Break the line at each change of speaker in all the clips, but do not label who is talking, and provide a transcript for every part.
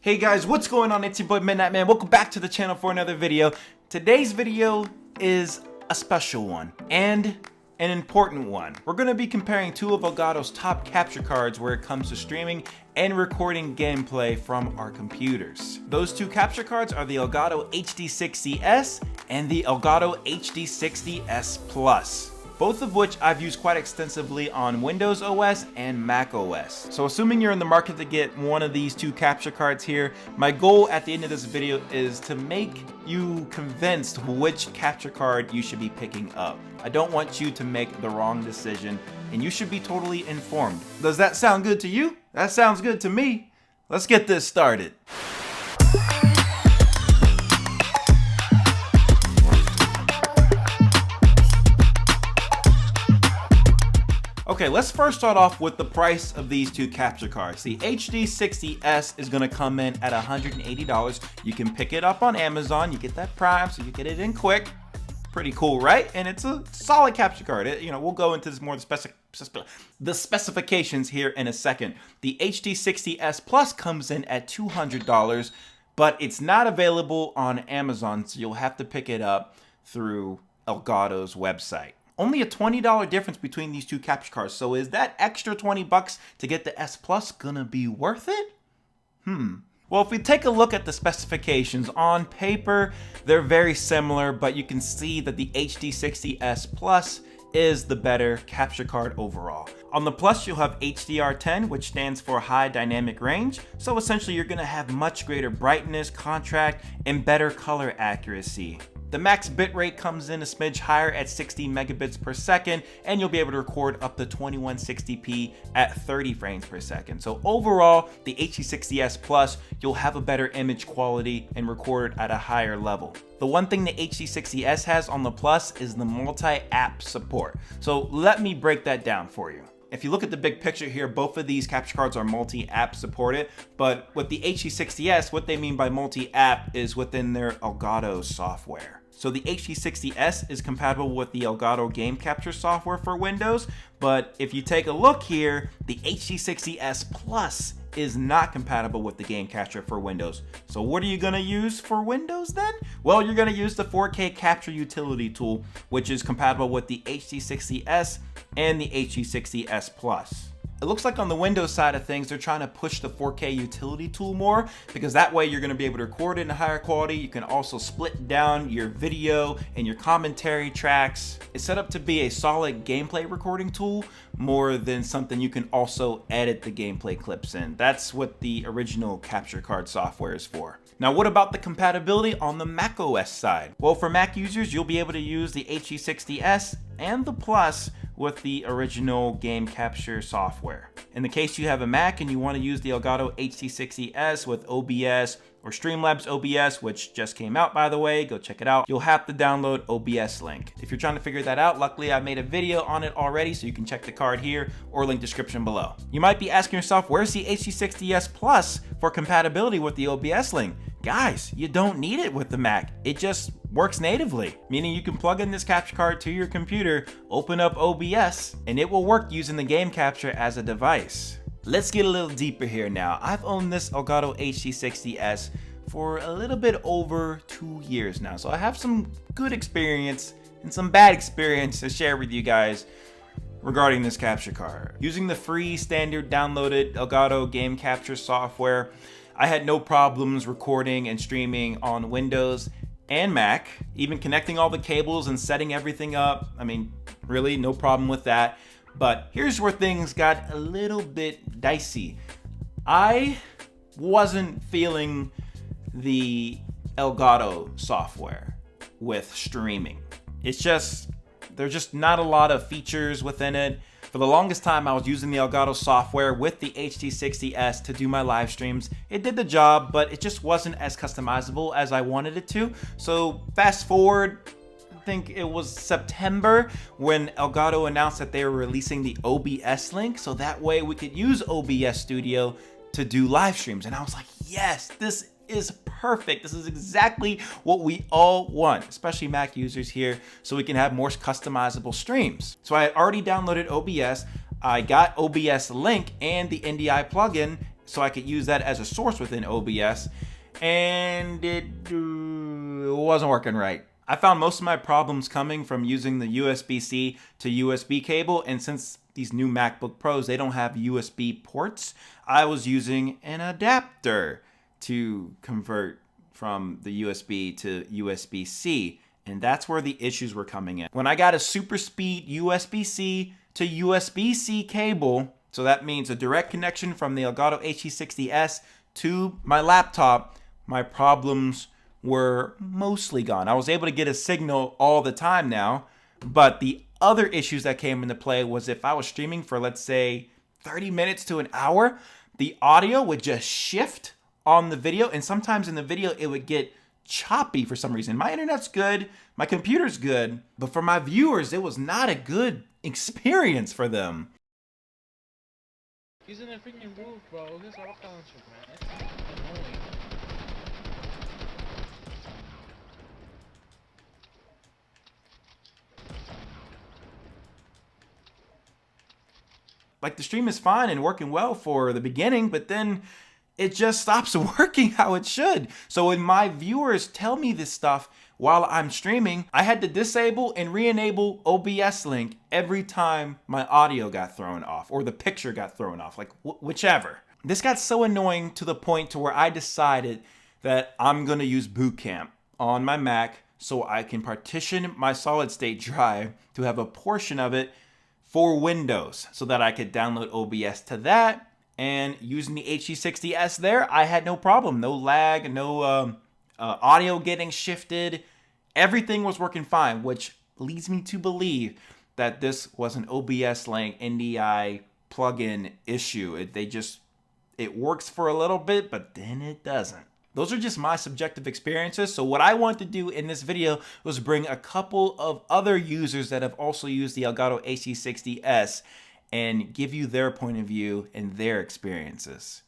Hey guys, what's going on? It's your boy MidnightMan. Welcome back to the channel for another video. Today's video is a special one and an important one. We're going to be comparing two of Elgato's top capture cards where it comes to streaming and recording gameplay from our computers. Those two capture cards are the Elgato HD60S and the Elgato HD60S Plus, both of which I've used quite extensively on Windows OS and Mac OS. So assuming you're in the market to get one of these two capture cards here, my goal at the end of this video is to make you convinced which capture card you should be picking up. I don't want you to make the wrong decision, and you should be totally informed. Does that sound good to you? That sounds good to me. Let's get this started. Okay, let's first start off with the price of these two capture cards. The HD60S is gonna come in at $180. You can pick it up on Amazon. You get that Prime, so you get it in quick. Pretty cool, right? And it's a solid capture card. We'll go into this more the specifications here in a second. The HD60S Plus comes in at $200, but it's not available on Amazon, so you'll have to pick it up through Elgato's website. Only a $20 difference between these two capture cards. So is that extra 20 bucks to get the S Plus gonna be worth it? Well, if we take a look at the specifications on paper, they're very similar, but you can see that the HD60S Plus is the better capture card overall. On the Plus, you'll have HDR10, which stands for high dynamic range. So essentially you're gonna have much greater brightness, contrast, and better color accuracy. The max bitrate comes in a smidge higher at 60 megabits per second, and you'll be able to record up to 2160p at 30 frames per second. So overall, the HD60S Plus, you'll have a better image quality and record at a higher level. The one thing the HD60S has on the Plus is the multi-app support. So let me break that down for you. If you look at the big picture here, both of these capture cards are multi-app supported, but with the HD60S, what they mean by multi-app is within their Elgato software. So the HD60S is compatible with the Elgato game capture software for Windows, but if you take a look here, the HD60S Plus is not compatible with the game capture for Windows. So what are you gonna use for Windows then? Well, you're gonna use the 4K capture utility tool, which is compatible with the HD60S and the HD60S Plus. It looks like on the Windows side of things, they're trying to push the 4K utility tool more, because that way you're gonna be able to record it in a higher quality. You can also split down your video and your commentary tracks. It's set up to be a solid gameplay recording tool more than something you can also edit the gameplay clips in. That's what the original capture card software is for. Now, what about the compatibility on the Mac OS side? Well, for Mac users, you'll be able to use the HD60S and the Plus with the original game capture software. In the case you have a Mac and you want to use the Elgato HD60S with OBS or Streamlabs OBS, which just came out by the way, go check it out, you'll have to download OBS link. If you're trying to figure that out, luckily I made a video on it already, so you can check the card here or link description below. You might be asking yourself, where's the HD60S Plus for compatibility with the OBS link? Guys, you don't need it with the Mac. It just works natively, meaning you can plug in this capture card to your computer, open up OBS, and it will work using the game capture as a device. Let's get a little deeper here now. I've owned this Elgato HD60S for a little bit over 2 years now, so I have some good experience and some bad experience to share with you guys regarding this capture card. Using the free standard downloaded Elgato game capture software, I had no problems recording and streaming on Windows and Mac, even connecting all the cables and setting everything up. I mean, really no problem with that. But here's where things got a little bit dicey. I wasn't feeling the Elgato software with streaming. There's just not a lot of features within it. For the longest time, I was using the Elgato software with the HD60S to do my live streams. It did the job, but it just wasn't as customizable as I wanted it to. So fast forward, I think it was September when Elgato announced that they were releasing the OBS link, so that way we could use OBS Studio to do live streams. And I was like, yes, this is perfect. This is exactly what we all want, especially Mac users here, so we can have more customizable streams. So I had already downloaded OBS. I got OBS link and the NDI plugin, so I could use that as a source within OBS, and it wasn't working right. I found most of my problems coming from using the USB-C to USB cable, and since these new MacBook Pros, they don't have USB ports, I was using an adapter to convert from the USB to USB-C, and that's where the issues were coming in. When I got a super speed USB-C to USB-C cable, so that means a direct connection from the Elgato HD60S to my laptop, my problems were mostly gone. I was able to get a signal all the time now, but the other issues that came into play was if I was streaming for, let's say, 30 minutes to an hour, the audio would just shift on the video, and sometimes in the video it would get choppy for some reason. My internet's good, my computer's good, but for my viewers, it was not a good experience for them.
He's in a freaking roof, bro. This is all kinds of man. It's annoying.
Like, the stream is fine and working well for the beginning, but then it just stops working how it should. So when my viewers tell me this stuff while I'm streaming, I had to disable and re-enable OBS link every time my audio got thrown off or the picture got thrown off, like whichever. This got so annoying to the point to where I decided that I'm gonna use Boot Camp on my Mac so I can partition my solid state drive to have a portion of it for Windows so that I could download OBS to that. And using the HD60S there, I had no problem, no lag, no audio getting shifted. Everything was working fine, which leads me to believe that this was an OBS Link NDI plugin issue. It works for a little bit, but then it doesn't. Those are just my subjective experiences. So what I want to do in this video was bring a couple of other users that have also used the Elgato HD60S and give you their point of view and their experiences.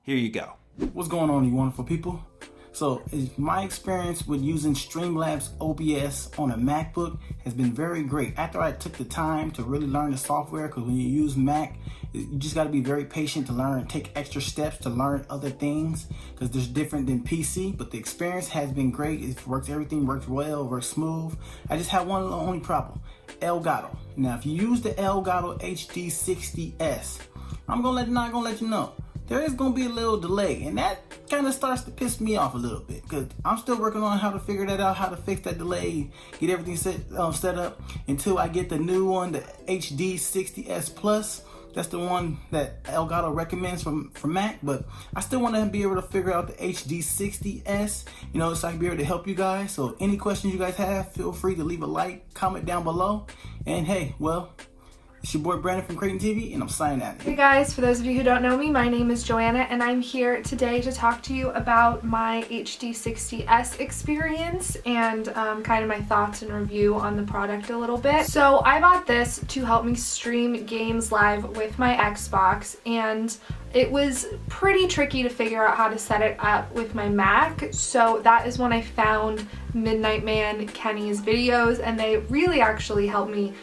Here you go.
What's going on, you wonderful people? So my experience with using Streamlabs OBS on a MacBook has been very great. After I took the time to really learn the software, because when you use Mac, you just got to be very patient to learn, take extra steps to learn other things, because there's different than PC, but the experience has been great. It works, everything works well, works smooth. I just have one only problem, Elgato. Now, if you use the Elgato HD60S, I'm not gonna let you know, there is going to be a little delay, and that kind of starts to piss me off a little bit, because I'm still working on how to figure that out, how to fix that delay, get everything set up until I get the new one, the HD60S Plus. That's the one that Elgato recommends for Mac, but I still want to be able to figure out the HD60S, you know, so I can be able to help you guys. So any questions you guys have, feel free to leave a like, comment down below, and hey, well, it's your boy Brandon from Creighton TV, and I'm signing out.
Hey guys, for those of you who don't know me, my name is Joanna, and I'm here today to talk to you about my HD60S experience and kind of my thoughts and review on the product a little bit. So I bought this to help me stream games live with my Xbox, and it was pretty tricky to figure out how to set it up with my Mac. So that is when I found MidnightMan Kenny's videos, and they really actually helped me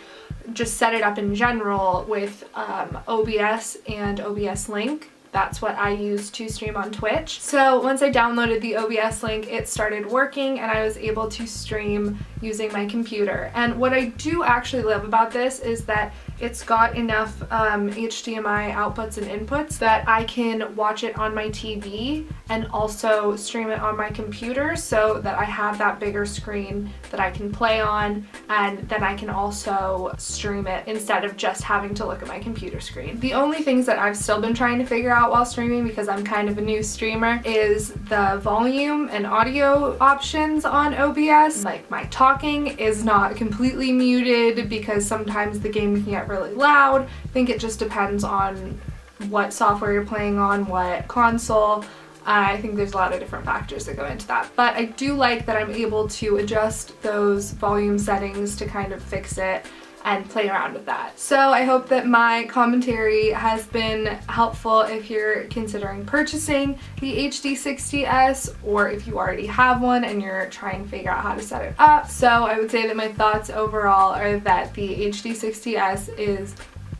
just set it up in general with OBS and OBS Link. That's what I use to stream on Twitch. So once I downloaded the OBS Link, it started working and I was able to stream using my computer. And what I do actually love about this is that it's got enough HDMI outputs and inputs that I can watch it on my TV and also stream it on my computer, so that I have that bigger screen that I can play on, and then I can also stream it instead of just having to look at my computer screen. The only things that I've still been trying to figure out while streaming, because I'm kind of a new streamer, is the volume and audio options on OBS. Like, my talking is not completely muted because sometimes the game can get really loud. I think it just depends on what software you're playing on, what console. I think there's a lot of different factors that go into that, but I do like that I'm able to adjust those volume settings to kind of fix it and play around with that. So I hope that my commentary has been helpful if you're considering purchasing the HD60S, or if you already have one and you're trying to figure out how to set it up. So I would say that my thoughts overall are that the HD60S is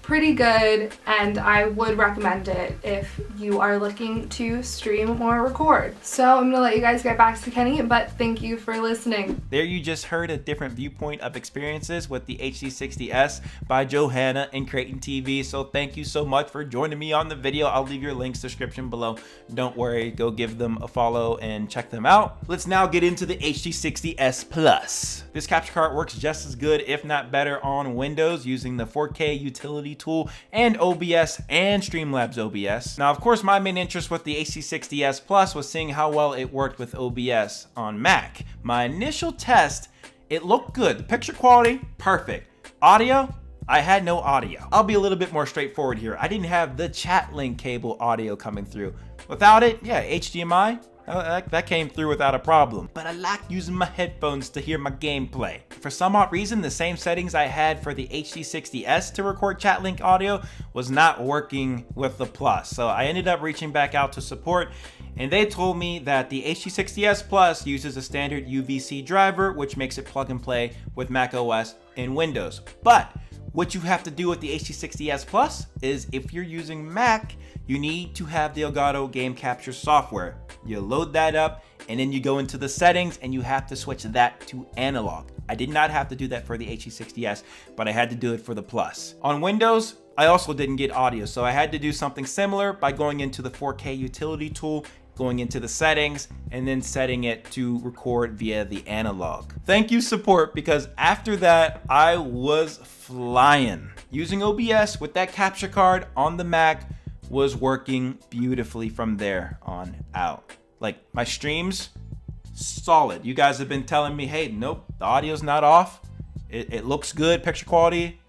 pretty good, and I would recommend it if you are looking to stream or record. So I'm gonna let you guys get back to Kenny, but thank you for listening.
There you just heard a different viewpoint of experiences with the HD60S by Johanna and Creighton TV. So thank you so much for joining me on the video. I'll leave your links description below. Don't worry, go give them a follow and check them out. Let's now get into the HD60S Plus. This capture card works just as good, if not better, on Windows using the 4K utility tool and OBS and Streamlabs OBS. Now, of course, my main interest with the HD60S Plus was seeing how well it worked with OBS on Mac. My initial test, it looked good. The picture quality, perfect. Audio, I had no audio. I'll be a little bit more straightforward here. I didn't have the chat link cable audio coming through. Without it, yeah, HDMI, that came through without a problem. But I like using my headphones to hear my gameplay. For some odd reason, the same settings I had for the HD60S to record chat link audio was not working with the Plus. So I ended up reaching back out to support, and they told me that the HD60S Plus uses a standard UVC driver, which makes it plug and play with macOS and Windows. But what you have to do with the HD60S Plus is, if you're using Mac, you need to have the Elgato game capture software. You load that up, and then you go into the settings and you have to switch that to analog. I did not have to do that for the HD60S, but I had to do it for the Plus. On Windows, I also didn't get audio, so I had to do something similar by going into the 4K utility tool, going into the settings, and then setting it to record via the analog. Thank you, support, because after that, I was flying. Using OBS with that capture card on the Mac was working beautifully from there on out. Like, my streams, solid. You guys have been telling me, hey, nope, the audio's not off. It looks good, picture quality.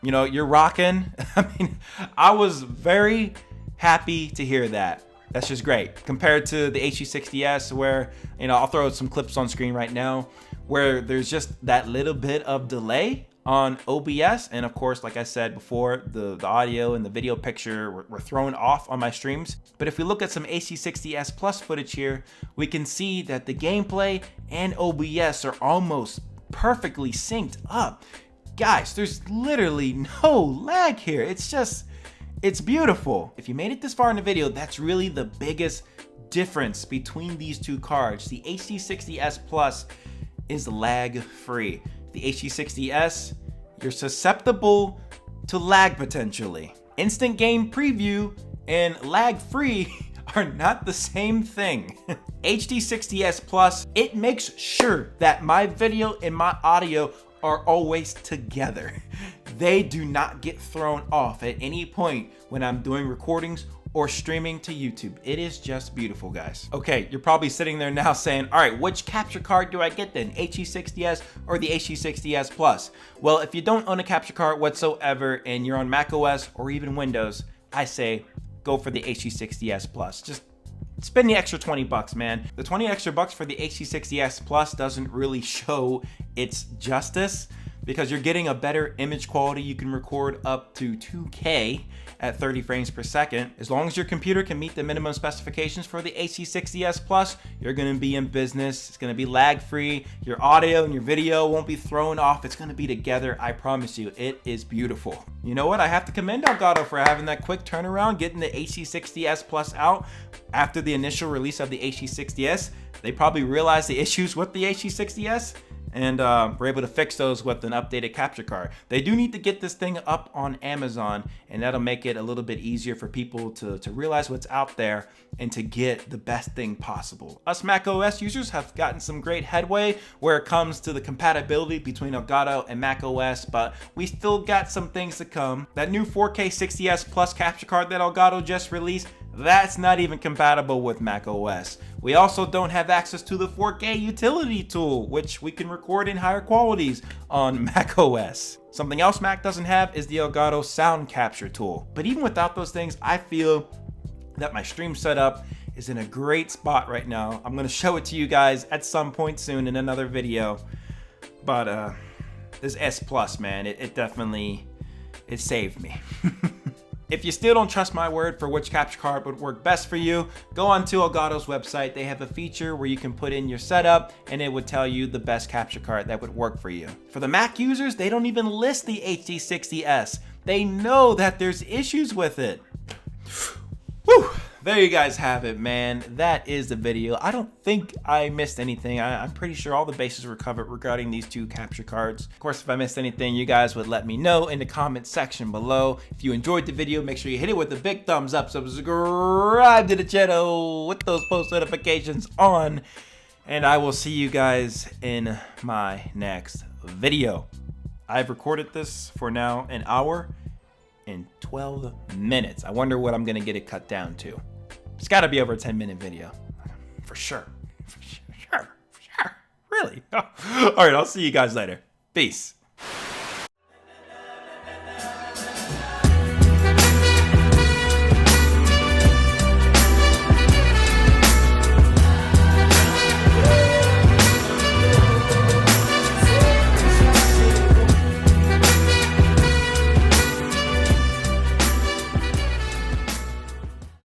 You know, you're rocking. I mean, I was very happy to hear that. That's just great. Compared to the HD60S, where, you know, I'll throw some clips on screen right now, where there's just that little bit of delay on OBS. And of course, like I said before, the audio and the video picture were thrown off on my streams. But if we look at some HD60S Plus footage here, we can see that the gameplay and OBS are almost perfectly synced up. Guys, there's literally no lag here. It's beautiful. If you made it this far in the video, that's really the biggest difference between these two cards. The HD60S Plus is lag free. The HD60S, you're susceptible to lag potentially. Instant game preview and lag free are not the same thing. HD60S Plus, it makes sure that my video and my audio are always together. They do not get thrown off at any point when I'm doing recordings or streaming to YouTube. It is just beautiful, guys. Okay, you're probably sitting there now saying, all right, which capture card do I get then? HD60S or the HD60S Plus? Well, if you don't own a capture card whatsoever and you're on macOS or even Windows, I say go for the HD60S Plus. Just spend the extra 20 bucks, man. The 20 extra bucks for the HD60S Plus doesn't really show its justice, because you're getting a better image quality. You can record up to 2K at 30 frames per second. As long as your computer can meet the minimum specifications for the HD60S Plus, you're gonna be in business. It's gonna be lag free. Your audio and your video won't be thrown off. It's gonna be together, I promise you. It is beautiful. You know what? I have to commend Elgato for having that quick turnaround, getting the HD60S Plus out after the initial release of the HD60S. They probably realized the issues with the HD60S, and we're able to fix those with an updated capture card. They do need to get this thing up on Amazon, and that'll make it a little bit easier for people to realize what's out there and to get the best thing possible. Us macOS users have gotten some great headway where it comes to the compatibility between Elgato and macOS, but we still got some things to come. That new 4K 60S Plus capture card that Elgato just released, that's not even compatible with macOS. We also don't have access to the 4K utility tool, which we can record in higher qualities on macOS. Something else Mac doesn't have is the Elgato sound capture tool. But even without those things, I feel that my stream setup is in a great spot right now. I'm gonna show it to you guys at some point soon in another video. But this S Plus, man, it definitely, it saved me. If you still don't trust my word for which capture card would work best for you, go on to Elgato's website. They have a feature where you can put in your setup and it would tell you the best capture card that would work for you. For the Mac users, they don't even list the HD60S. They know that there's issues with it. Whew. There you guys have it, man. That is the video. I don't think I missed anything. I'm pretty sure all the bases were covered regarding these two capture cards. Of course, if I missed anything, you guys would let me know in the comment section below. If you enjoyed the video, make sure you hit it with a big thumbs up, subscribe to the channel with those post notifications on, and I will see you guys in my next video. I've recorded this for now an hour and 12 minutes. I wonder what I'm gonna get it cut down to. It's gotta be over a 10-minute video. For sure. For sure. Really. All right, I'll see you guys later. Peace.